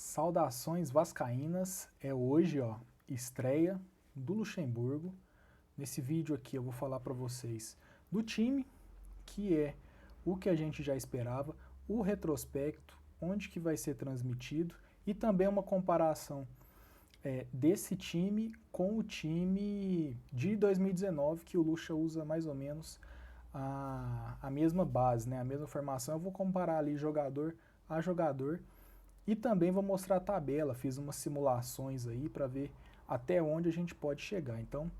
Saudações vascaínas, é hoje, ó, estreia do Luxemburgo. Nesse vídeo aqui eu vou falar para vocês do time, que é o que a gente já esperava, o retrospecto, onde que vai ser transmitido e também uma comparação desse time com o time de 2019, que o Lucha usa mais ou menos a mesma base, né, a mesma formação. Eu vou comparar ali jogador a jogador. E também vou mostrar a tabela, fiz umas simulações aí para ver até onde a gente pode chegar. Então,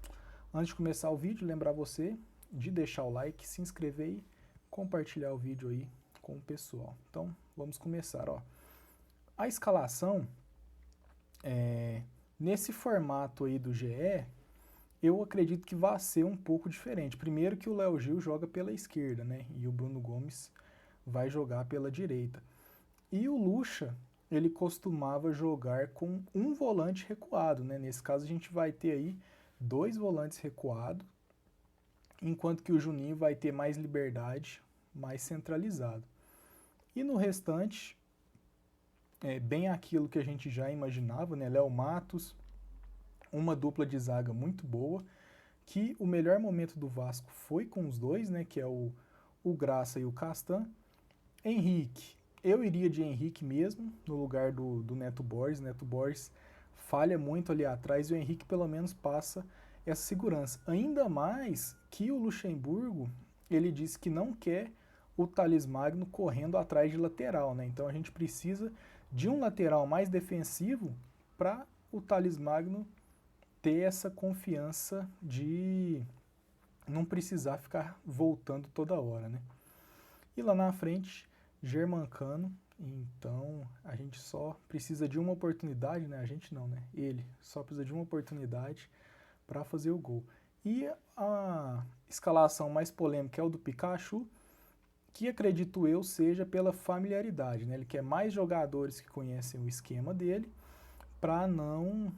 antes de começar o vídeo, lembrar você de deixar o like, se inscrever e compartilhar o vídeo aí com o pessoal. Então, vamos começar, ó. A escalação, nesse formato aí do GE, eu acredito que vai ser um pouco diferente. Primeiro que o Léo Gil joga pela esquerda, né? E o Bruno Gomes vai jogar pela direita. E o Lucha, ele costumava jogar com um volante recuado, né? Nesse caso a gente vai ter aí 2 volantes recuados, enquanto que o Juninho vai ter mais liberdade, mais centralizado. E no restante, bem aquilo que a gente já imaginava, né? Léo Matos, uma dupla de zaga muito boa, que o melhor momento do Vasco foi com os dois, né? Que é o Graça e o Castan. Henrique. Eu iria de Henrique mesmo, no lugar do Neto Borges. Neto Borges falha muito ali atrás e o Henrique pelo menos passa essa segurança. Ainda mais que o Luxemburgo, ele disse que não quer o Thales Magno correndo atrás de lateral, né? Então a gente precisa de um lateral mais defensivo para o Thales Magno ter essa confiança de não precisar ficar voltando toda hora, né? E lá na frente, Germancano, então a gente só precisa de uma oportunidade, né? A gente não, né? Ele só precisa de uma oportunidade para fazer o gol. E a escalação mais polêmica é o do Pikachu, que acredito eu seja pela familiaridade, né? Ele quer mais jogadores que conhecem o esquema dele para não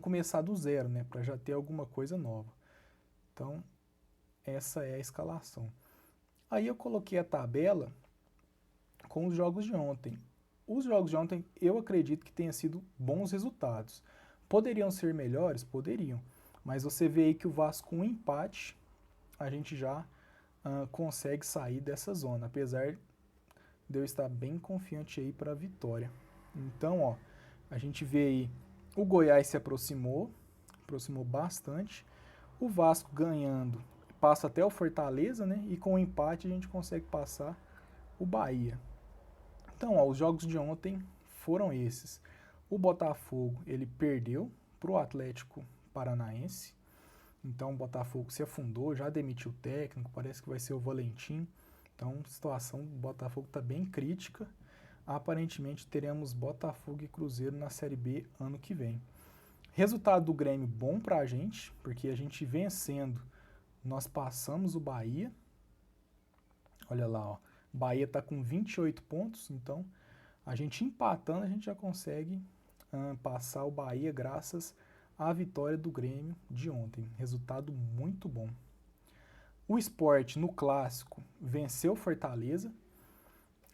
começar do zero, né? Para já ter alguma coisa nova. Então, essa é a escalação. Aí eu coloquei a tabela com os jogos de ontem. Os jogos de ontem eu acredito que tenham sido bons resultados. Poderiam ser melhores? Poderiam. Mas você vê aí que o Vasco com um empate, a gente já consegue sair dessa zona, apesar de eu estar bem confiante aí para a vitória. Então, ó, a gente vê aí o Goiás se aproximou bastante. O Vasco ganhando passa até o Fortaleza, né? E com o empate a gente consegue passar o Bahia. Então, ó, os jogos de ontem foram esses. O Botafogo, ele perdeu para o Atlético Paranaense. Então, o Botafogo se afundou, já demitiu o técnico, parece que vai ser o Valentim. Então, a situação do Botafogo está bem crítica. Aparentemente, teremos Botafogo e Cruzeiro na Série B ano que vem. Resultado do Grêmio bom para a gente, porque a gente vencendo, nós passamos o Bahia. Olha lá, ó. Bahia está com 28 pontos, então a gente empatando, a gente já consegue passar o Bahia graças à vitória do Grêmio de ontem. Resultado muito bom. O Sport no Clássico venceu o Fortaleza,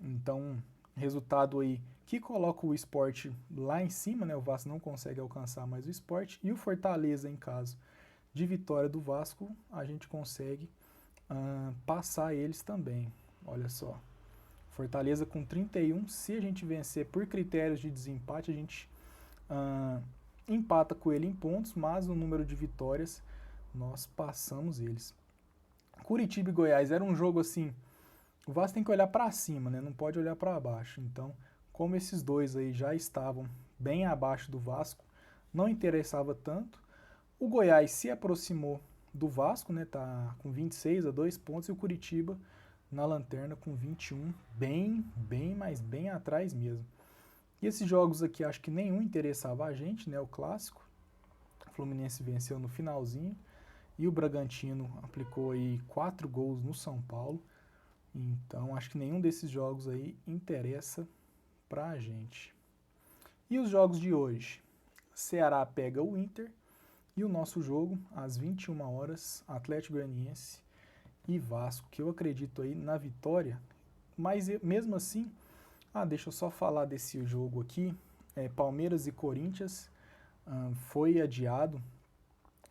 então resultado aí que coloca o Sport lá em cima, né? O Vasco não consegue alcançar mais o Sport, e o Fortaleza, em caso de vitória do Vasco, a gente consegue passar eles também. Olha só, Fortaleza com 31, se a gente vencer por critérios de desempate, a gente empata com ele em pontos, mas no número de vitórias nós passamos eles. Curitiba e Goiás era um jogo assim, o Vasco tem que olhar para cima, né? Não pode olhar para baixo. Então, como esses dois aí já estavam bem abaixo do Vasco, não interessava tanto. O Goiás se aproximou do Vasco, né? Tá com 26 a 2 pontos, e o Curitiba na lanterna com 21, mas bem atrás mesmo. E esses jogos aqui acho que nenhum interessava a gente, né? O clássico, o Fluminense venceu no finalzinho e o Bragantino aplicou aí 4 gols no São Paulo. Então acho que nenhum desses jogos aí interessa pra gente. E os jogos de hoje? Ceará pega o Inter, e o nosso jogo às 21 horas, Atlético Goianiense e Vasco, que eu acredito aí na vitória, mas mesmo assim Deixa eu só falar desse jogo aqui. Palmeiras e Corinthians foi adiado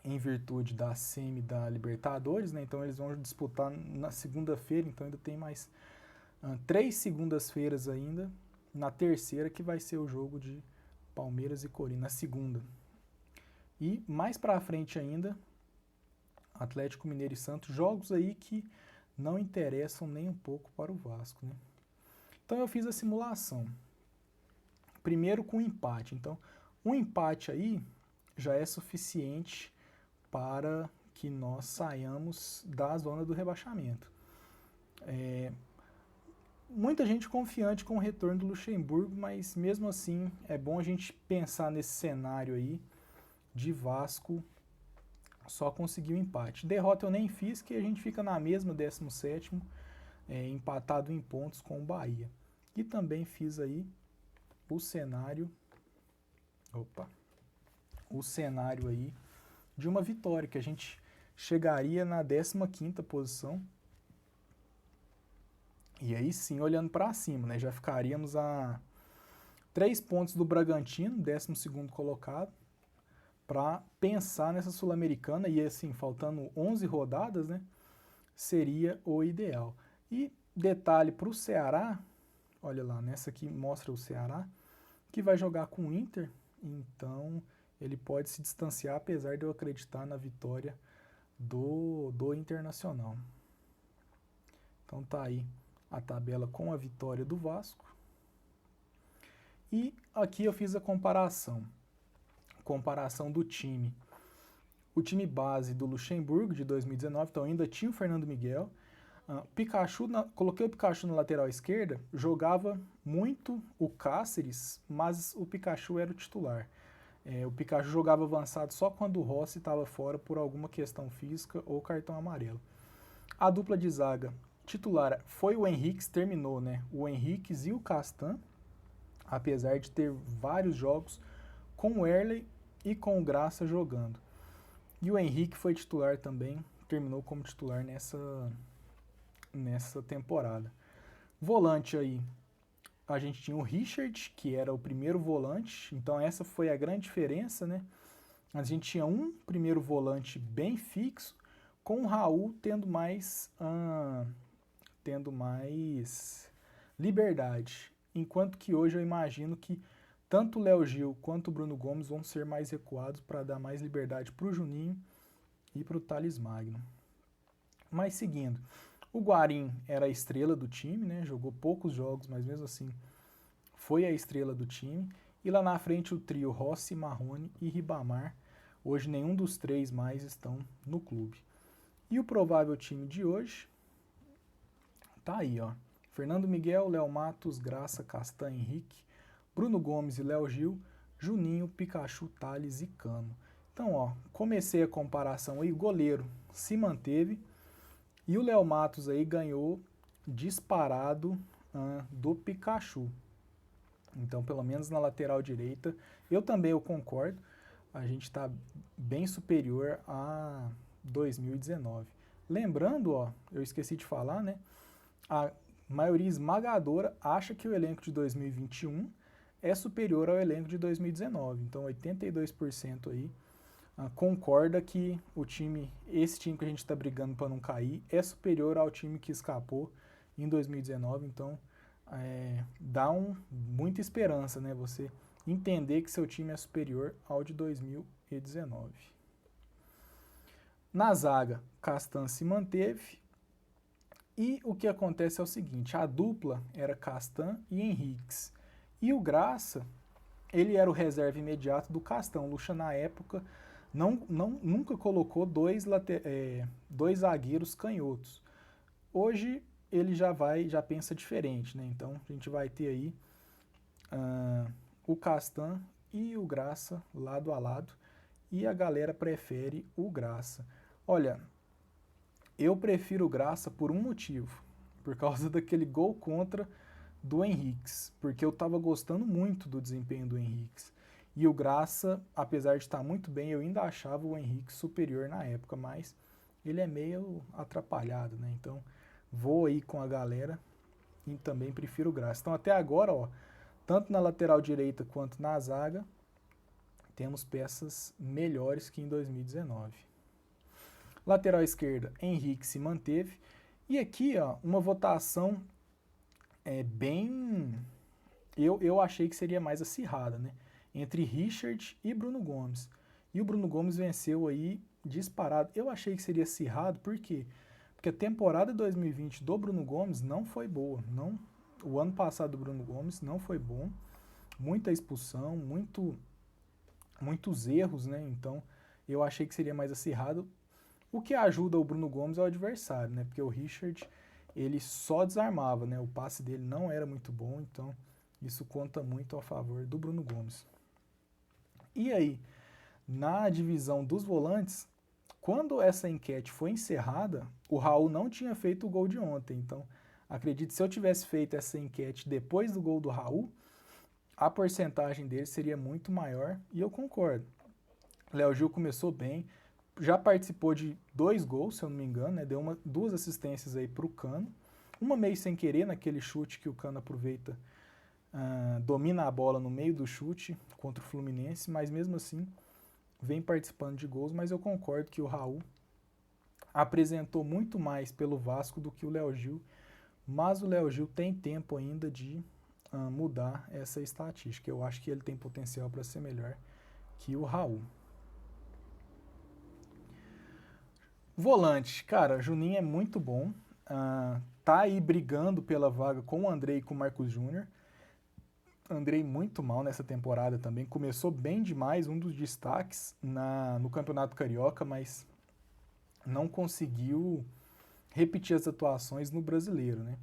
em virtude da semi da Libertadores, né? Então eles vão disputar na segunda-feira, então ainda tem mais 3 segundas-feiras ainda, na terceira que vai ser o jogo de Palmeiras e Corinthians, na segunda. E mais pra frente ainda, Atlético Mineiro e Santos, jogos aí que não interessam nem um pouco para o Vasco, né? Então eu fiz a simulação, primeiro com empate, então um empate aí já é suficiente para que nós saiamos da zona do rebaixamento. Muita gente confiante com o retorno do Luxemburgo, mas mesmo assim é bom a gente pensar nesse cenário aí de Vasco só conseguir o empate. Derrota eu nem fiz, que a gente fica na mesma 17º, empatado em pontos com o Bahia. E também fiz aí o cenário, o cenário aí de uma vitória, que a gente chegaria na 15ª posição. E aí sim, olhando para cima, né, já ficaríamos a 3 pontos do Bragantino, 12º colocado, para pensar nessa Sul-Americana, e assim, faltando 11 rodadas, né, seria o ideal. E detalhe para o Ceará, olha lá, nessa aqui mostra o Ceará, que vai jogar com o Inter, então ele pode se distanciar, apesar de eu acreditar na vitória do Internacional. Então tá aí a tabela com a vitória do Vasco. E aqui eu fiz a comparação do time. O time base do Luxemburgo de 2019, então ainda tinha o Fernando Miguel. Coloquei o Pikachu na lateral esquerda, jogava muito o Cáceres, mas o Pikachu era o titular. O Pikachu jogava avançado só quando o Rossi estava fora por alguma questão física ou cartão amarelo. A dupla de zaga titular foi o Henriques, terminou, né? O Henriques e o Castan, apesar de ter vários jogos com o Erley e com o Graça jogando. E o Henrique foi titular também, terminou como titular nessa temporada. Volante aí, a gente tinha o Richard, que era o primeiro volante, então essa foi a grande diferença, né? A gente tinha um primeiro volante bem fixo, com o Raul tendo mais liberdade. Enquanto que hoje eu imagino que tanto o Léo Gil quanto o Bruno Gomes vão ser mais recuados para dar mais liberdade para o Juninho e para o Thales Magno. Mas seguindo, o Guarim era a estrela do time, né? Jogou poucos jogos, mas mesmo assim foi a estrela do time. E lá na frente o trio Rossi, Marrone e Ribamar. Hoje nenhum dos três mais estão no clube. E o provável time de hoje tá aí, ó. Fernando Miguel, Léo Matos, Graça, Castan, Henrique, Bruno Gomes e Léo Gil, Juninho, Pikachu, Thales e Cano. Então, ó, comecei a comparação aí, o goleiro se manteve e o Léo Matos aí ganhou disparado do Pikachu. Então, pelo menos na lateral direita, eu concordo, a gente está bem superior a 2019. Lembrando, ó, eu esqueci de falar, né? A maioria esmagadora acha que o elenco de 2021 é superior ao elenco de 2019. Então, 82% aí concorda que esse time que a gente está brigando para não cair é superior ao time que escapou em 2019. Então, dá muita esperança, né? Você entender que seu time é superior ao de 2019. Na zaga, Castan se manteve. E o que acontece é o seguinte, a dupla era Castan e Henriques. E o Graça, ele era o reserva imediato do Castan. O Lucha, na época, nunca colocou dois zagueiros canhotos. Hoje, ele já pensa diferente, né? Então, a gente vai ter aí o Castan e o Graça lado a lado. E a galera prefere o Graça. Olha, eu prefiro o Graça por um motivo, por causa daquele gol contra do Henriques, porque eu estava gostando muito do desempenho do Henriques. E o Graça, apesar de estar muito bem, eu ainda achava o Henriques superior na época, mas ele é meio atrapalhado, né? Então, vou aí com a galera e também prefiro o Graça. Então até agora, ó, tanto na lateral direita quanto na zaga, temos peças melhores que em 2019. Lateral esquerda, Henrique se manteve. E aqui, ó, uma votação bem... Eu achei que seria mais acirrada, né? Entre Richard e Bruno Gomes. E o Bruno Gomes venceu aí disparado. Eu achei que seria acirrado, por quê? Porque a temporada 2020 do Bruno Gomes não foi boa. Não, o ano passado do Bruno Gomes não foi bom. Muita expulsão, muitos erros, né? Então, eu achei que seria mais acirrado. O que ajuda o Bruno Gomes é o adversário, né? Porque o Richard, ele só desarmava, né? O passe dele não era muito bom, então isso conta muito a favor do Bruno Gomes. E aí, na divisão dos volantes, quando essa enquete foi encerrada, o Raul não tinha feito o gol de ontem. Então, acredito que se eu tivesse feito essa enquete depois do gol do Raul, a porcentagem dele seria muito maior, e eu concordo. Léo Gil começou bem, já participou de 2 gols, se eu não me engano, né? Deu 2 assistências aí pro Cano, uma meio sem querer, naquele chute que o Cano aproveita, domina a bola no meio do chute contra o Fluminense, mas mesmo assim vem participando de gols, mas eu concordo que o Raul apresentou muito mais pelo Vasco do que o Léo Gil, mas o Léo Gil tem tempo ainda de mudar essa estatística. Eu acho que ele tem potencial para ser melhor que o Raul. Volante, cara, Juninho é muito bom. Tá aí brigando pela vaga com o Andrei e com o Marcos Júnior. Andrei muito mal nessa temporada também. Começou bem demais, um dos destaques no Campeonato Carioca, mas não conseguiu repetir as atuações no Brasileiro, né?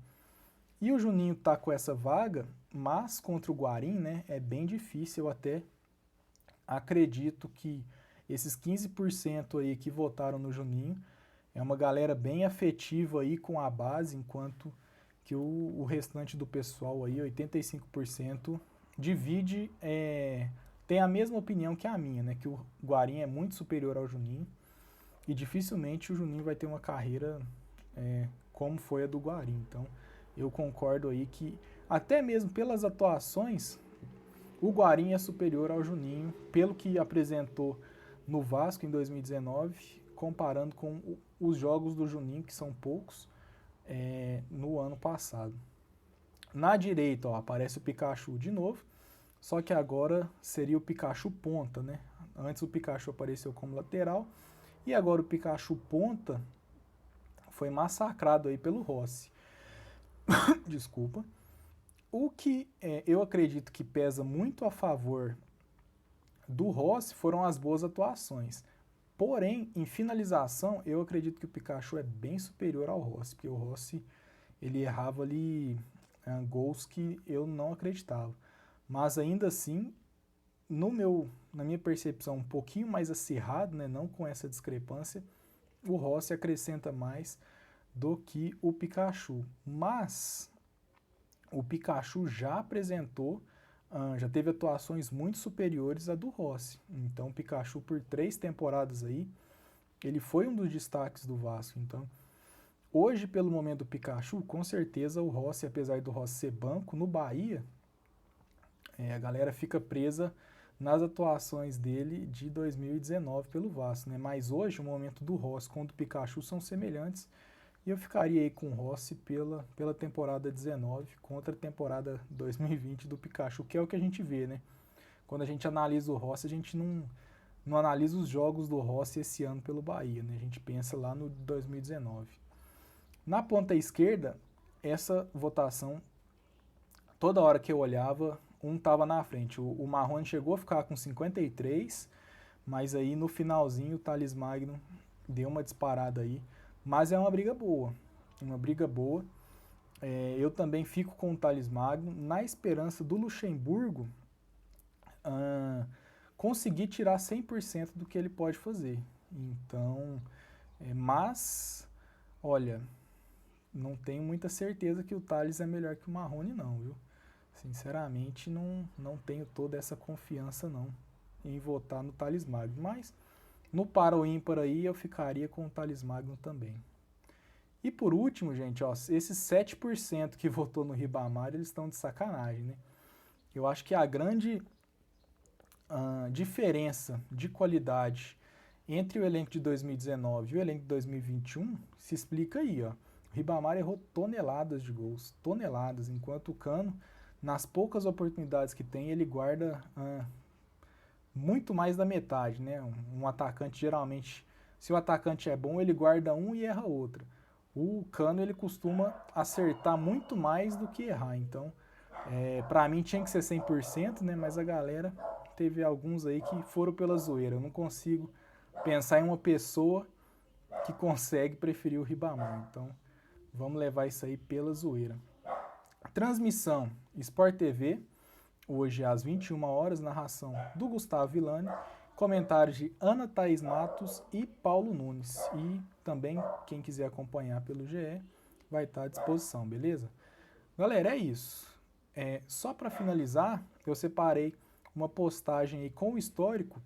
E o Juninho tá com essa vaga, mas contra o Guarim, né, é bem difícil. Eu até acredito que esses 15% aí que votaram no Juninho é uma galera bem afetiva aí com a base, enquanto que o restante do pessoal aí, 85%, divide, tem a mesma opinião que a minha, né? Que o Guarim é muito superior ao Juninho e dificilmente o Juninho vai ter uma carreira como foi a do Guarim. Então, eu concordo aí que, até mesmo pelas atuações, o Guarim é superior ao Juninho, pelo que apresentou no Vasco em 2019, comparando com os jogos do Juninho, que são poucos, no ano passado. Na direita, ó, aparece o Pikachu de novo, só que agora seria o Pikachu ponta, né? Antes o Pikachu apareceu como lateral, e agora o Pikachu ponta foi massacrado aí pelo Rossi. Desculpa. O que eu acredito que pesa muito a favor do Rossi foram as boas atuações. Porém, em finalização, eu acredito que o Pikachu é bem superior ao Rossi, porque o Rossi ele errava ali gols que eu não acreditava. Mas ainda assim, na minha percepção, um pouquinho mais acirrado, né, não com essa discrepância, o Rossi acrescenta mais do que o Pikachu. Mas o Pikachu já apresentou, já teve atuações muito superiores à do Rossi. Então o Pikachu, por 3 temporadas aí, ele foi um dos destaques do Vasco. Então, hoje, pelo momento do Pikachu, com certeza o Rossi, apesar do Rossi ser banco, no Bahia, a galera fica presa nas atuações dele de 2019 pelo Vasco, né? Mas hoje, o momento do Rossi com o do Pikachu são semelhantes, e eu ficaria aí com o Rossi pela temporada 19 contra a temporada 2020 do Pikachu, que é o que a gente vê, né? Quando a gente analisa o Rossi, a gente não analisa os jogos do Rossi esse ano pelo Bahia, né? A gente pensa lá no 2019. Na ponta esquerda, essa votação, toda hora que eu olhava, um estava na frente. O Marrone chegou a ficar com 53, mas aí no finalzinho o Thales Magno deu uma disparada aí. Mas é uma briga boa, uma briga boa. Eu também fico com o Thales Magno, na esperança do Luxemburgo conseguir tirar 100% do que ele pode fazer. Então, mas, olha, não tenho muita certeza que o Thales é melhor que o Marrone não, viu? Sinceramente, não tenho toda essa confiança não em votar no Thales Magno, mas no para ou ímpar aí eu ficaria com o Thales Magno também. E por último, gente, ó, esses 7% que votou no Ribamar, eles estão de sacanagem, né? Eu acho que a grande diferença de qualidade entre o elenco de 2019 e o elenco de 2021 se explica aí, ó. O Ribamar errou toneladas de gols, toneladas, enquanto o Cano, nas poucas oportunidades que tem, ele guarda muito mais da metade, né? Um atacante, geralmente, se o atacante é bom, ele guarda um e erra outra. O Cano, ele costuma acertar muito mais do que errar, então, para mim tinha que ser 100%, né? Mas a galera teve alguns aí que foram pela zoeira. Eu não consigo pensar em uma pessoa que consegue preferir o Ribamar, então vamos levar isso aí pela zoeira. Transmissão Sport TV, hoje às 21 horas, narração do Gustavo Villani, comentários de Ana Thaís Matos e Paulo Nunes. E também, quem quiser acompanhar pelo GE, vai estar à disposição, beleza? Galera, é isso. Só para finalizar, eu separei uma postagem aí com o histórico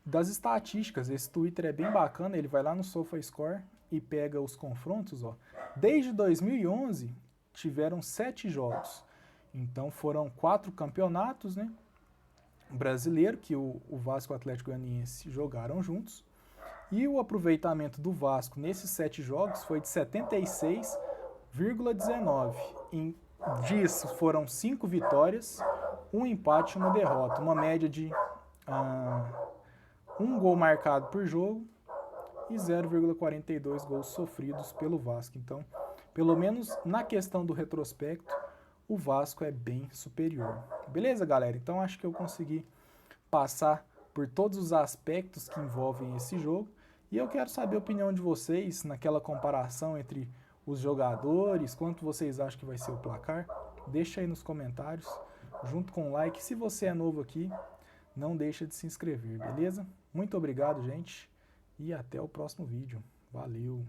das estatísticas. Esse Twitter é bem bacana, ele vai lá no SofaScore e pega os confrontos. Ó. Desde 2011, tiveram 7 jogos. Então foram 4 campeonatos, né? Brasileiro, que o Vasco e o Atlético Goianiense jogaram juntos. E o aproveitamento do Vasco nesses 7 jogos foi de 76,19. Disso foram 5 vitórias, 1 empate e 1 derrota. Uma média de 1 gol marcado por jogo e 0,42 gols sofridos pelo Vasco. Então, pelo menos na questão do retrospecto, o Vasco é bem superior. Beleza, galera? Então acho que eu consegui passar por todos os aspectos que envolvem esse jogo. E eu quero saber a opinião de vocês naquela comparação entre os jogadores, quanto vocês acham que vai ser o placar. Deixa aí nos comentários, junto com o like. Se você é novo aqui, não deixa de se inscrever, beleza? Muito obrigado, gente, e até o próximo vídeo. Valeu!